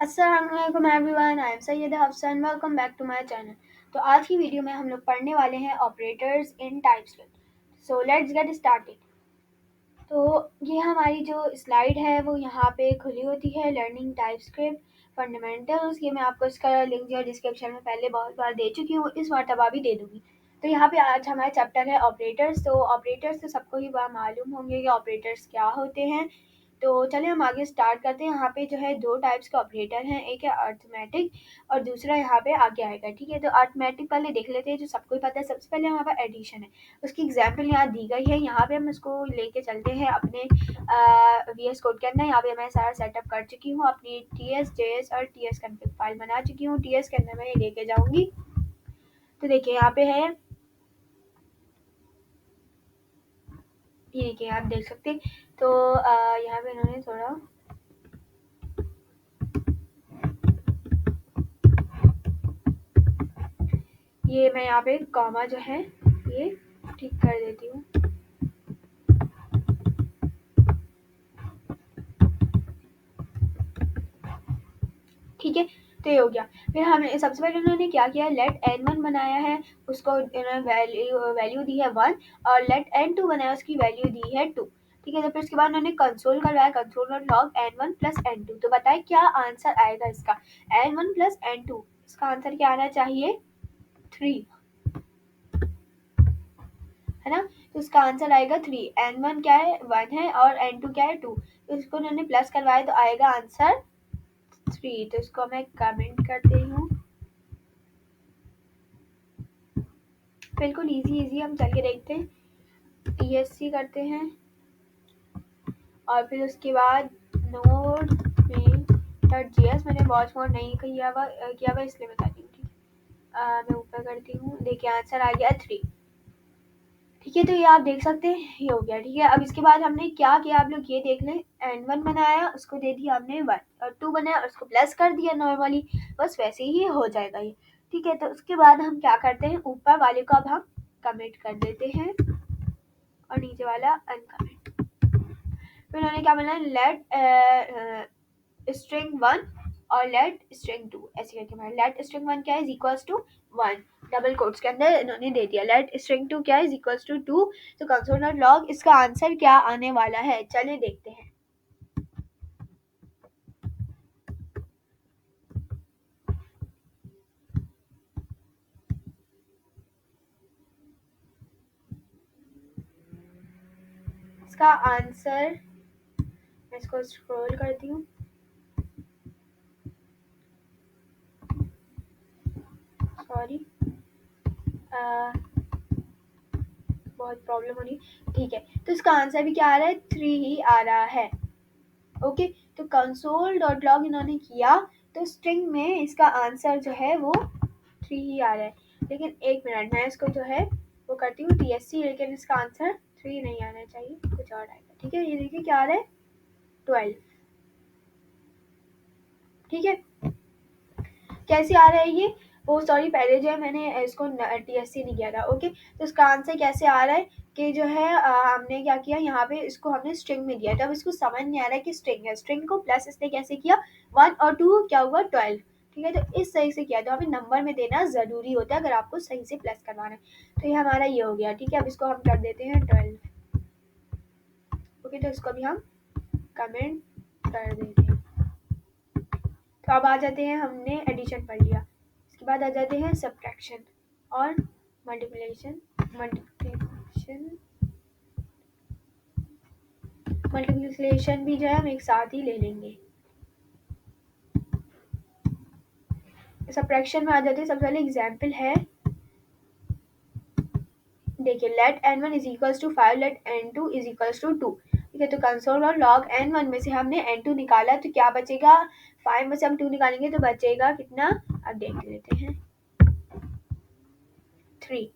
अस्सलामुअलैकुम everyone, I am Syed Hafsan. Welcome back to my channel. तो आज की वीडियो में हम लोग पढ़ने वाले हैं operators in TypeScript. So let's get started. तो ये हमारी जो स्लाइड है वो यहाँ पे खुली होती है, लर्निंग टाइपस्क्रिप्ट फंडामेंटल्स। ये मैं आपको इसका लिंक जो है डिस्क्रिप्शन में पहले बहुत बार दे चुकी हूँ, इस मरतबा भी दे दूँगी। तो यहाँ पे आज हमारा चैप्टर है ऑपरेटर्स। तो ऑपरेटर्स तो सबको ही मालूम होंगे कि ऑपरेटर्स क्या होते हैं। तो चलिए हम आगे स्टार्ट करते हैं। यहाँ पे जो है दो टाइप्स के ऑपरेटर हैं, एक है अर्थमेटिक और दूसरा यहाँ पे आगे आएगा। ठीक है, तो अर्थमेटिक पहले देख लेते हैं, जो सबको ही पता है। सबसे पहले हमारे पास एडिशन है, उसकी एग्जाम्पल यहाँ दी गई है। यहाँ पे हम इसको लेके चलते हैं अपने VS कोड के अंदर। यहाँ पे मैं सारा सेटअप कर चुकी हूँ, अपनी TS JS और TS कॉन्फ़िग फाइल बना चुकी हूँ। TS के अंदर मैं ये लेके जाऊँगी। तो देखिए यहाँ पे है, ये देखिए आप देख सकते हैं। तो यहाँ पे इन्होंने थोड़ा ये मैं यहाँ पे कॉमा जो है ये ठीक कर देती हूँ। ठीक है, तो ये हो गया। फिर हमने सबसे पहले उन्होंने क्या किया, लेट n1 बनाया है, उसको इन्होंने वैल्यू दी है 1, और लेट n2 बनाया, उसकी वैल्यू दी है 2। ठीक है, तो फिर उसके बाद उन्होंने कंसोल करवाया, console dot log n1 plus n2। तो बताए क्या आंसर आएगा इसका, n1 प्लस n2, इसका आंसर क्या आना चाहिए, 3, है ना। तो इसका आंसर आएगा 3। n1 क्या है, 1 है, और n2 क्या है, 2। तो इसको उन्होंने प्लस करवाया तो आएगा आंसर 3। तो इसको मैं कमेंट करती हूँ। बिल्कुल इजी इजी हम चल के देखते हैं। ESC करते हैं और फिर उसके बाद नोड में .js मैंने वॉच मोड नहीं किया हुआ इसलिए मैं करती हूँ। ठीक है, मैं ऊपर करती हूँ। देखिए आंसर आ गया 3। ठीक है, तो ये आप देख सकते हैं, ये हो गया। ठीक है, अब इसके बाद हमने क्या किया, आप लोग ये देख लें। n1 बनाया, उसको दे दिया हमने 1, और 2 बनाया, उसको प्लस कर दिया नॉर्मली, बस वैसे ही हो जाएगा ये। ठीक है, तो उसके बाद हम क्या करते हैं, ऊपर वाले को अब हम कमेंट कर देते हैं और नीचे वाला अनकमेंट। फिर उन्होंने क्या बोला, लेट स्ट्रिंग 1 और लेट स्ट्रिंग 2, ऐसे करके हमारा लेट स्ट्रिंग 1 क्या है, इक्वल्स टू 1, डबल कोट्स के अंदर इन्होंने दे दिया। लेट स्ट्रिंग 2 क्या है, इक्वल्स टू 2। तो कंसोल डॉट लॉग इसका आंसर क्या आने वाला है, चलिए देखते हैं। इसका आंसर, मैं इसको स्क्रॉल करती हूँ, सॉरी बहुत प्रॉब्लम हो रही। ठीक है, तो इसका आंसर भी क्या आ रहा है, 3 ही आ रहा है। ओके, तो कंसोल डॉट लॉग इन्होंने किया, तो स्ट्रिंग में इसका आंसर जो है वो 3 ही आ रहा है। लेकिन एक मिनट, मैं इसको जो है वो करती हूँ TSC, लेकिन इसका आंसर 3 नहीं आना चाहिए, कुछ और आएगा। ठीक है, ये देखिए क्या आ रहा है, 12। ठीक है, कैसे आ रहा है ये, वो सॉरी पहले जो है मैंने इसको TSC नहीं किया था। ओके, तो इसका आंसर कैसे आ रहा है कि जो है हमने क्या किया, यहाँ पे इसको हमने स्ट्रिंग में दिया था। अब इसको समझ नहीं आ रहा है कि स्ट्रिंग है, स्ट्रिंग को प्लस इसने कैसे किया, 1 और 2 क्या हुआ, 12। ठीक है, तो इस सही से किया, तो हमें नंबर में देना ज़रूरी होता है अगर आपको सही से प्लस करवाना है। तो ये हमारा ये हो गया। ठीक है, अब इसको हम कर देते हैं 12। ओके, तो इसको भी हम कमेंट कर देते हैं। तो अब आ जाते हैं, हमने एडिशन पढ़ लिया, इसके बाद आ जाते हैं सब्ट्रैक्शन और मल्टीप्लिकेशन। मल्टीप्लिकेशन भी जो है हम एक साथ ही ले लेंगे। सब्ट्रैक्शन में आ जाते हैं, सबसे पहले एग्जाम्पल है, देखिए let n1 is equals to 5, let n2 is equals to 2। ठीक है, तो कंसोल और लॉग n1 में से हमने n2 निकाला, तो क्या बचेगा, 5 में से हम 2 निकालेंगे तो बचेगा कितना, अब देख लेते हैं, 3,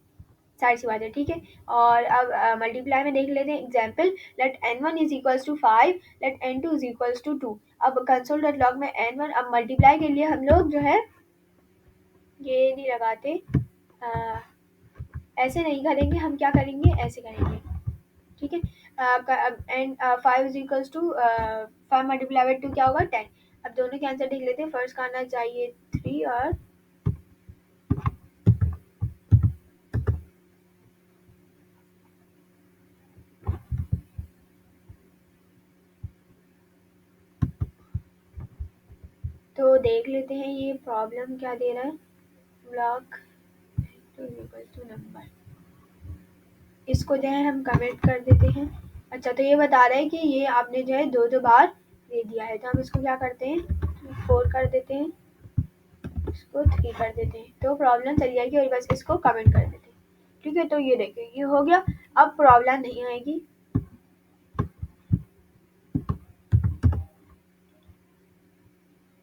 सारी सी बात है। ठीक है, और अब मल्टीप्लाई में देख लेते हैं example, let n1 is equals to 5, let n2 is equals to 2। अब कंसोल डॉट लॉग में n1, अब मल्टीप्लाई के लिए हम लोग जो है ये नहीं लगाते, ऐसे नहीं करेंगे, हम क्या करेंगे, ऐसे करेंगे। ठीक है, and 5 is equals to 5 multiply by 2 क्या होगा, 10। अब दोनों के आंसर देख लेते हैं। फर्स्ट का आना चाहिए 3 और तो देख लेते हैं ये प्रॉब्लम क्या दे रहा है। ब्लॉक टू नंबर, इसको जो है हम कमेंट कर देते हैं। अच्छा, तो ये बता रहा है कि ये आपने जो है दो दो बार दे दिया है, तो हम इसको क्या करते हैं 4 कर देते हैं, इसको 3 कर देते हैं, तो प्रॉब्लम चली जाएगी और बस इसको कमेंट कर देते हैं। ठीक है, तो ये देखिए ये हो गया, अब प्रॉब्लम नहीं आएगी।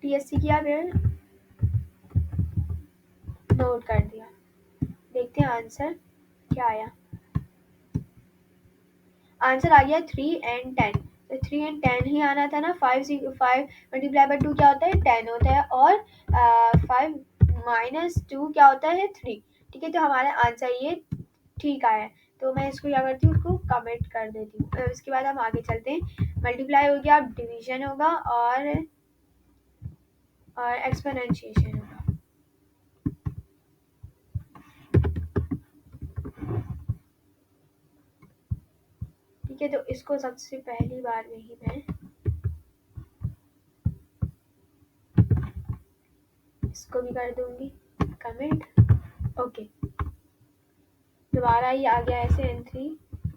टीएससी किया, फिर नोट कर दिया। देखते हैं आंसर क्या आया। आंसर आ गया 3 एंड 10। तो 3 एंड 10 ही आना था ना। 5 मल्टीप्लाई बाय 2 क्या होता है 10 होता है, और 5 माइनस 2 क्या होता है 3। ठीक है, तो हमारा आंसर ये ठीक आया है। तो मैं इसको क्या करती हूँ, इसको कमेंट कर देती हूँ। उसके बाद हम आगे चलते हैं। मल्टीप्लाई हो गया, अब डिवीजन होगा और एक्सपोनेंशिएशन होगा। ठीक है, तो इसको सबसे पहली बार में ही मैं इसको भी कर दूंगी कमेंट। ओके, दोबारा ये आ गया ऐसे n3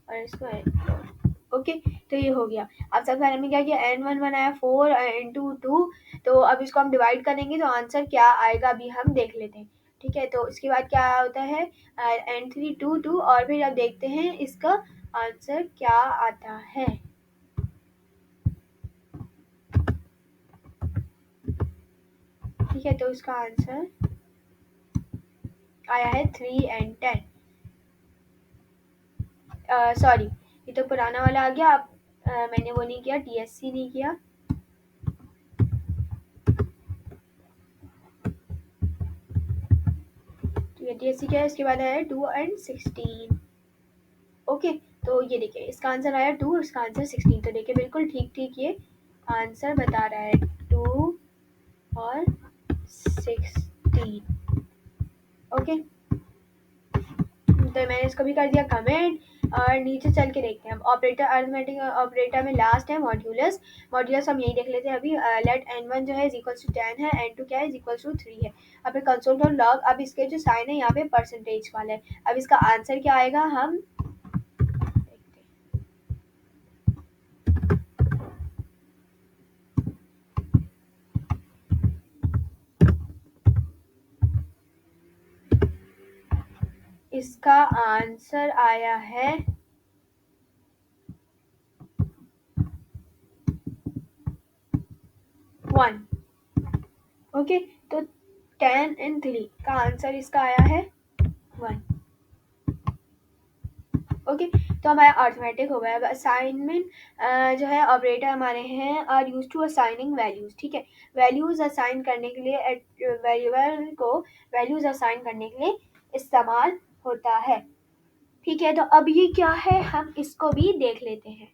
और इसको n4। ओके, तो ये हो गया। अब सबसे पहले हमने क्या किया, n1 बनाया 4 n2 2। तो अब इसको हम डिवाइड करेंगे तो आंसर क्या आएगा अभी हम देख लेते हैं। ठीक है, तो इसके बाद क्या होता है n3 2 2, और फिर अब देखते हैं इसका आंसर क्या आता है। ठीक है, तो इसका आंसर आया है 3 एंड 10। सॉरी, ये तो पुराना वाला आ गया। अब मैंने वो नहीं किया, टीएससी नहीं किया। टीएससी क्या है, इसके बाद आया 2 एंड 16। ओके, तो ये देखिए इसका आंसर आया 2 और इसका आंसर 16। तो देखिए बिल्कुल ठीक ठीक ये आंसर बता रहा है 2 और 16। ओके, तो मैंने इसको भी कर दिया कमेंट। और नीचे चल के देखते हैं अब ऑपरेटर, अरिथमेटिक ऑपरेटर में लास्ट है मॉड्यूलस। मॉड्यूलस हम यही देख लेते हैं अभी। लेट n1 जो है इक्वल्स टू 10 है, n2 क्या है इक्वल्स टू 3 है। अब फिर कंसोल डॉट लॉग, अब इसके जो साइन है यहाँ पे परसेंटेज वाला है। अब इसका आंसर क्या आएगा हम देखते हैं। इसका आंसर आया है 1। ओके, तो 10 एंड 3 का आंसर इसका आया है 1। ओके, तो हमारा अर्थमेटिक हो गया। अब असाइनमेंट जो है ऑपरेटर हमारे हैं are use to assigning values. ठीक है, वैल्यूज असाइन करने के लिए, वेरिएबल को वैल्यूज असाइन करने के लिए इस्तेमाल होता है। ठीक है, तो अब ये क्या है हम इसको भी देख लेते हैं।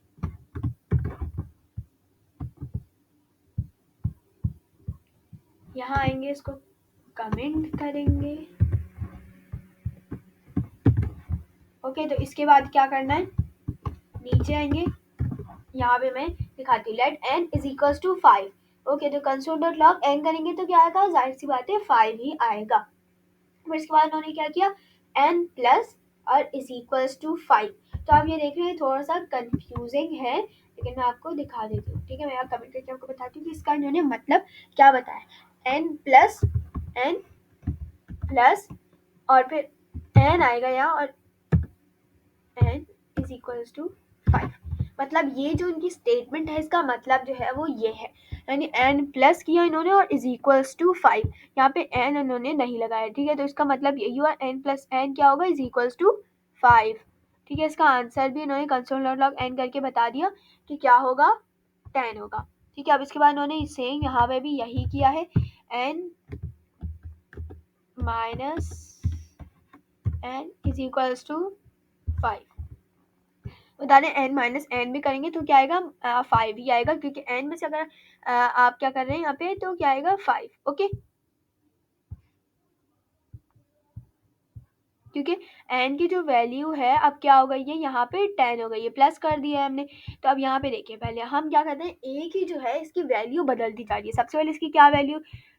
यहाँ आएंगे, इसको कमेंट करेंगे। ओके, तो इसके बाद क्या करना है, नीचे आएंगे, यहाँ पे मैं दिखाती हूँ। Let n is equals to 5। Okay, तो कंसोल डॉट लॉग n करेंगे तो क्या आएगा, जाहिर सी बात है 5 ही आएगा। फिर इसके बाद उन्होंने क्या किया, n प्लस और इज इक्वल्स टू 5। तो आप ये देख रहे हैं थोड़ा सा कंफ्यूजिंग है, लेकिन मैं आपको दिखा देती हूँ। ठीक है, मैं यहाँ कमेंट करके आपको बताती हूँ कि इसका इन्होंने मतलब क्या बताया। n प्लस और फिर n आएगा यहाँ, और n इज इक्वल्स टू 5। मतलब ये जो इनकी स्टेटमेंट है इसका मतलब जो है वो ये है, यानी n प्लस किया इन्होंने और इज इक्वल्स टू 5। यहाँ पे n इन्होंने नहीं लगाया। ठीक है, तो इसका मतलब यही हुआ, n प्लस n क्या होगा इज इक्वल्स टू 5। ठीक है, इसका आंसर भी इन्होंने कंसोल डॉट लॉग n करके बता दिया कि क्या होगा 10 होगा। ठीक है, अब इसके बाद इन्होंने सेम यहाँ पे भी यही किया है, n minus n is equals to 5। बता दें n माइनस n भी करेंगे तो क्या आएगा 5 ही आएगा, क्योंकि n में से अगर आप क्या कर रहे हैं यहाँ पे, तो क्या आएगा 5। ओके, क्योंकि एन की जो वैल्यू है अब क्या हो गई है, यहाँ पे 10 हो गई है, प्लस कर दिया है हमने। तो अब यहाँ पे देखिए, पहले हम क्या करते हैं, ए की जो है इसकी वैल्यू बदलती जा रही है। सबसे पहले इसकी क्या वैल्यू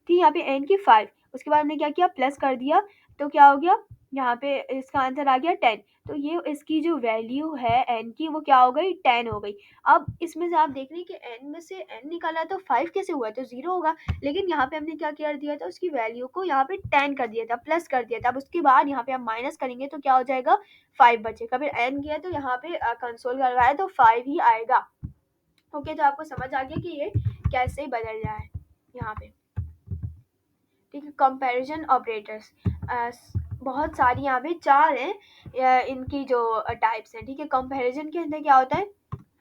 थी यहाँ पे, एन की 5, उसके बाद हमने क्या किया, प्लस कर दिया, तो क्या हो गया, यहाँ पे इसका आंसर आ गया 10। तो ये इसकी जो वैल्यू है एन की, वो क्या हो गई, 10 हो गई। अब इसमें से आप देख रहे हैं कि एन में से एन निकाला तो 5 कैसे हुआ, तो 0 होगा। लेकिन यहाँ पे हमने क्या कर दिया था, उसकी वैल्यू को यहाँ पे 10 कर दिया था, प्लस कर दिया था। अब उसके बाद यहाँ पे हम माइनस करेंगे तो क्या हो जाएगा, 5 बचेगा। फिर एन किया तो यहाँ पे कंसोल करवाया तो 5 ही आएगा। ओके, तो आपको समझ आ गया कि ये कैसे बदल रहा है यहाँ पे। ठीक है, कंपैरिजन ऑपरेटर्स बहुत सारी यहाँ पे 4 हैं, इनकी जो टाइप्स हैं। ठीक है, कंपैरिजन के अंदर क्या होता है,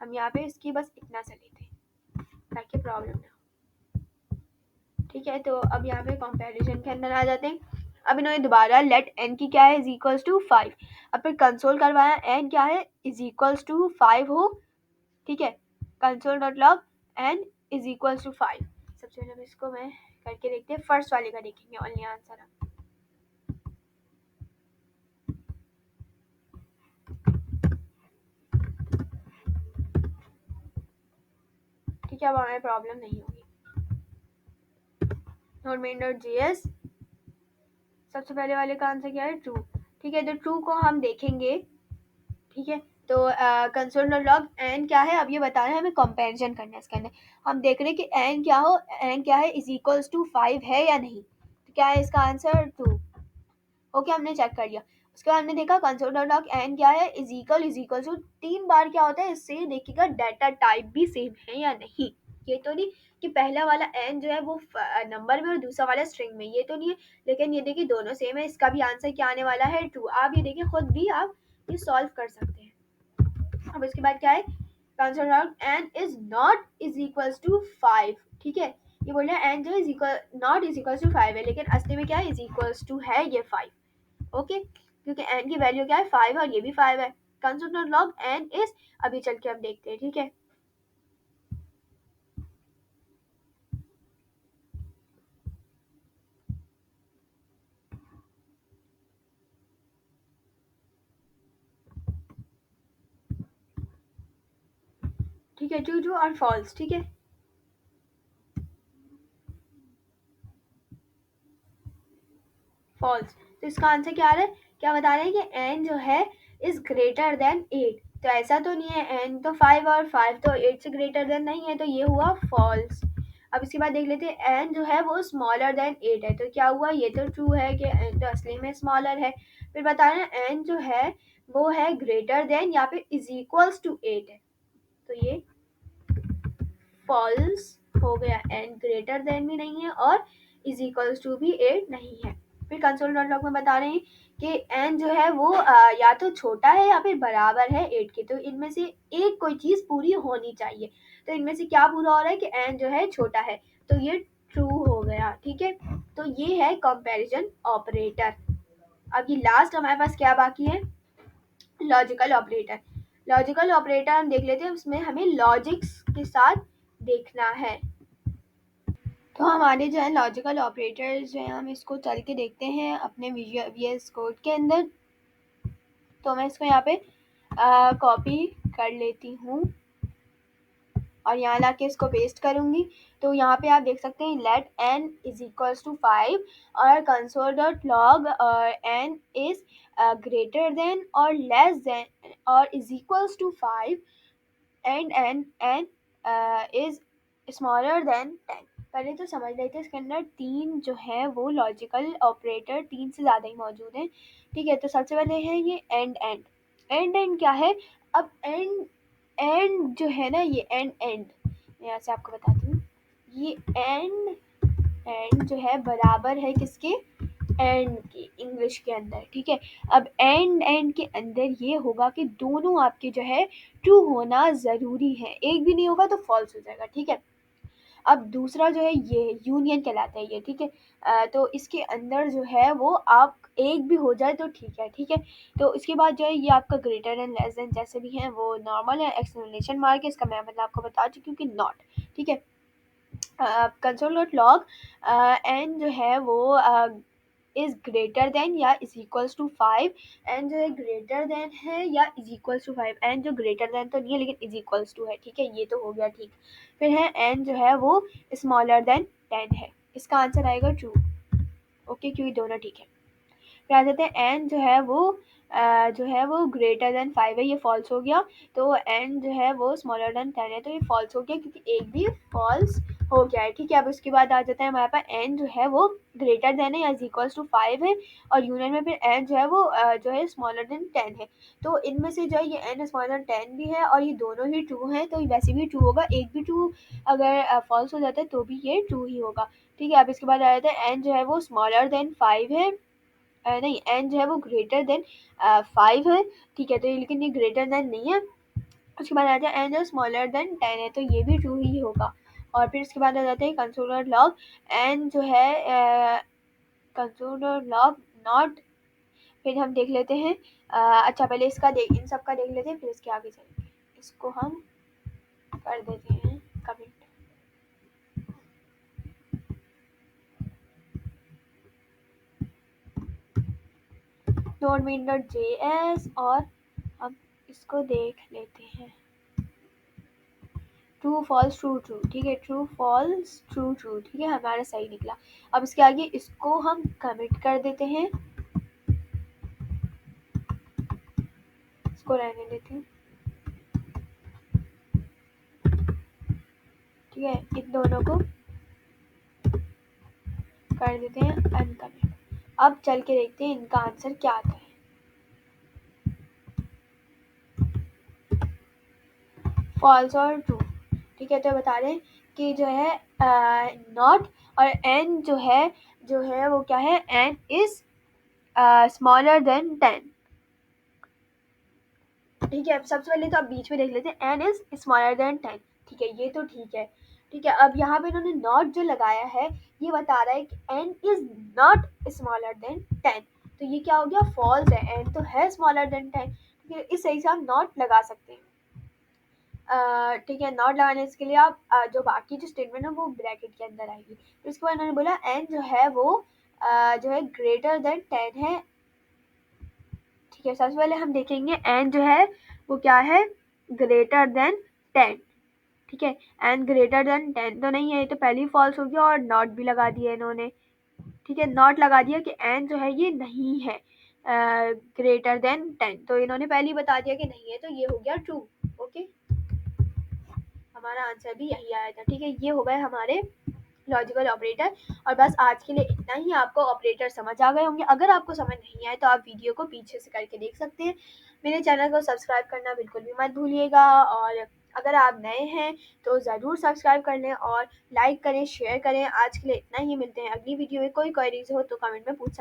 हम यहाँ पे इसकी बस इतना सा लेते हैं ताकि प्रॉब्लम ना हो। ठीक है, तो अब यहाँ पे कंपैरिजन के अंदर आ जाते हैं। अब इन्होंने दोबारा लेट एन की क्या है, इज इक्वल्स टू 5। अब फिर कंसोल करवाया, एन क्या है, इज इक्वल्स टू 5 हो। ठीक है, console dot log n is equals to 5। सबसे पहले इसको मैं करके देखते हैं, फर्स्ट वाले का देखेंगे ओनली आंसर। ठीक है, अब हमें प्रॉब्लम नहीं होगी। नोट मेन डॉट जेएस, सबसे पहले वाले का आंसर क्या है, ट्रू। ठीक है, तो ट्रू को हम देखेंगे। ठीक है, तो कंसोल डॉट लॉग एन क्या है, अब ये बता रहे हैं हमें कंपैरिजन करना है इसके अंदर। हम देख रहे हैं कि एन क्या हो, एन क्या है, इज इक्वल्स टू 5 है या नहीं। तो क्या है इसका आंसर, ट्रू। ओके, हमने चेक कर लिया। उसके बाद हमने देखा कंसोल डॉट लॉग एन क्या है, इज इक्वल टू 3 बार क्या होता है, इससे देखिएगा डाटा टाइप भी सेम है या नहीं। ये तो नहीं कि पहला वाला एन जो है वो नंबर में और दूसरा वाला स्ट्रिंग में, ये तो नहीं है। लेकिन ये देखिए दोनों सेम है, इसका भी आंसर क्या आने वाला है, ट्रू। आप ये देखिए खुद भी आप ये सॉल्व कर सकते हैं। अब इसके बाद क्या है, console dot n is not is equal to 5। ठीक है, ये बोल रहे हैं एन जो is equal not is equal to 5 है, लेकिन असली में क्या है, इज इक्वल टू है ये 5। ओके, क्योंकि एन की वैल्यू क्या है, 5 और ये भी 5 है। Console dot log n is, अभी चल के हम देखते हैं। ठीक है, ठीक है, ट्रू ट्रू और फॉल्स। ठीक है, फॉल्स। तो इसका आंसर क्या आ रहा है, क्या बता रहे हैं कि एन जो है इज ग्रेटर देन 8। तो ऐसा तो नहीं है, एन तो 5 और 5 तो 8 से ग्रेटर देन नहीं है, तो ये हुआ फॉल्स। अब इसके बाद देख लेते हैं, एन जो है वो स्मॉलर देन 8 है, तो क्या हुआ, ये तो ट्रू है कि एन तो असली में स्मॉलर है। फिर बता रहे हैं एन जो है वो है ग्रेटर देन या फिर इज इक्वल्स टू 8 है, तो ये फॉल्स हो गया। एन ग्रेटर देन भी नहीं है और इज इक्वल्स टू भी 8 नहीं है। फिर कंसोल डॉट लॉग में बता रहे हैं कि एन जो है वो या तो छोटा है या फिर बराबर है 8 के, तो इनमें से एक कोई चीज पूरी होनी चाहिए। तो इनमें से क्या पूरा हो रहा है कि एन जो है छोटा है, तो ये ट्रू हो गया। ठीक है, तो ये है कंपैरिजन ऑपरेटर। अब ये लास्ट हमारे पास क्या बाकी है, लॉजिकल ऑपरेटर। लॉजिकल ऑपरेटर हम देख लेते हैं, उसमें हमें लॉजिक्स के साथ देखना है। तो हमारे जो है लॉजिकल ऑपरेटर्स जो है, हम इसको चल के देखते हैं अपने वीएस कोड के अंदर। तो मैं इसको यहाँ पे कॉपी कर लेती हूँ और यहाँ ला के इसको पेस्ट करूँगी। तो यहाँ पे आप देख सकते हैं let n is equals to 5 और console dot log n is greater than और लेस देन और is equals to 5 and n is smaller than 10। पहले तो समझ लेते हैं इसके अंदर 3 जो है वो लॉजिकल ऑपरेटर 3 से ज़्यादा ही मौजूद हैं। ठीक है, तो सबसे पहले है ये एंड एंड। एंड एंड क्या है, अब एंड एंड जो है ना, ये एंड एंड मैं यहाँ से आपको बताती हूँ, ये एंड एंड जो है बराबर है किसके, एंड की, इंग्लिश के अंदर। ठीक है, अब एंड एंड के अंदर ये होगा कि दोनों आपके जो है ट्रू होना ज़रूरी है, एक भी नहीं होगा तो फॉल्स हो जाएगा। ठीक है, अब दूसरा जो है ये यूनियन कहलाता है ये। ठीक है, तो इसके अंदर जो है वो आप एक भी हो जाए तो ठीक है। ठीक है, तो इसके बाद जो है ये आपका ग्रेटर एंड लेस देन जैसे भी हैं वो नॉर्मल है, एक्सक्लेमेशन मार्क है, इसका मैं मतलब आपको बता चुकी हूँ कि नॉट। ठीक है, कंसोल डॉट लॉग एन जो है वो इज़ ग्रेटर देन या इज इक्वल्स टू 5। एन जो है ग्रेटर देन है या इज इक्वल्स टू 5। एन जो ग्रेटर देन तो नहीं है लेकिन इज इक्वल्स टू है, ठीक है, ये तो हो गया ठीक। फिर है एन जो है वो स्मॉलर देन 10 है, इसका आंसर आएगा ट्रू। ओके, क्योंकि दोनों ठीक है। फिर आ जाते हैं एन जो है वो ग्रेटर देन 5 है, ये फॉल्स हो गया। तो एन जो है वो स्मॉलर देन 10 है, तो ये फॉल्स हो गया क्योंकि एक भी फॉल्स हो गया है, ठीक है। अब उसके बाद आ जाता है हमारे पास एन जो है वो ग्रेटर देन है या इज इक्वल्स टू 5 है, और यूनियन में फिर एन जो है वो जो है स्मॉलर देन 10 है। तो इनमें से जो है ये एन स्मॉलर देन 10 भी है और ये दोनों ही ट्रू हैं, तो वैसे भी ट्रू होगा। एक भी ट्रू अगर फॉल्स हो जाता है तो भी ये ट्रू ही होगा, ठीक है। अब इसके बाद आ जाता है एन जो है वो स्मॉलर देन 5 है, नहीं, एन जो है वो ग्रेटर देन 5 है, ठीक है, तो ये लेकिन ये ग्रेटर देन नहीं है। उसके बाद आ जाता है एन जो स्मॉलर देन 10 है, तो ये भी ट्रू ही होगा। और फिर इसके बाद आ जाते हैं कंसोलर लॉग एन जो है कंसोलर लॉग नॉट। फिर हम देख लेते हैं अच्छा पहले इसका इन सब का देख लेते हैं, फिर इसके आगे चलेंगे। इसको हम कर देते हैं कमेंट node.main.js, और हम इसको देख लेते हैं ट्रू फॉल्स ट्रू ट्रू, ठीक है, ट्रू फॉल्स ट्रू ट्रू, ठीक है, हमारा सही निकला। अब इसके आगे इसको हम कमिट कर देते हैं, इसको रहने देते हैं, ठीक है, इन दोनों को कर देते हैं अनकमिट। अब चल के देखते हैं इनका आंसर क्या आता है। फॉल्स और ट्रू, ठीक है, तो बता दें कि जो है नॉट और एन जो है वो क्या है, एन इज स्मॉलर देन 10, ठीक है। अब सबसे पहले तो अब बीच में देख लेते हैं एन इज स्मॉलर देन 10, ठीक है, ये तो ठीक है, ठीक है। अब यहाँ पे इन्होंने नॉट जो लगाया है ये बता रहा है कि n is not smaller than 10, तो ये क्या हो गया, फॉल्स है, एन तो है स्मॉलर देन 10, ठीक है, इस सही से हम नॉट लगा सकते हैं। ठीक है, नॉट लगाने के लिए आप जो बाकी जो स्टेटमेंट है वो ब्रैकेट के अंदर आएगी। फिर उसके बाद उन्होंने बोला एन जो है वो जो है ग्रेटर देन 10 है, ठीक है। सबसे पहले हम देखेंगे एन जो है वो क्या है, ग्रेटर देन 10, ठीक है। एन ग्रेटर देन 10 तो नहीं है, ये तो पहले ही फॉल्स हो गया, और नॉट भी लगा दिया इन्होंने, ठीक है, नॉट लगा दिया कि एन जो है ये नहीं है ग्रेटर देन 10, तो इन्होंने पहले ही बता दिया कि नहीं है, तो ये हो गया ट्रू। ओके, हमारा आंसर भी यही आया था, ठीक है। ये हो गए हमारे लॉजिकल ऑपरेटर। और बस आज के लिए इतना ही। आपको ऑपरेटर समझ आ गए होंगे, अगर आपको समझ नहीं आए तो आप वीडियो को पीछे से करके देख सकते हैं। मेरे चैनल को सब्सक्राइब करना बिल्कुल भी मत भूलिएगा, और अगर आप नए हैं तो ज़रूर सब्सक्राइब कर लें और लाइक करें, शेयर करें। आज के लिए इतना ही, मिलते हैं अगली वीडियो में। कोई क्वेरीज हो तो कमेंट में पूछ सकते हैं।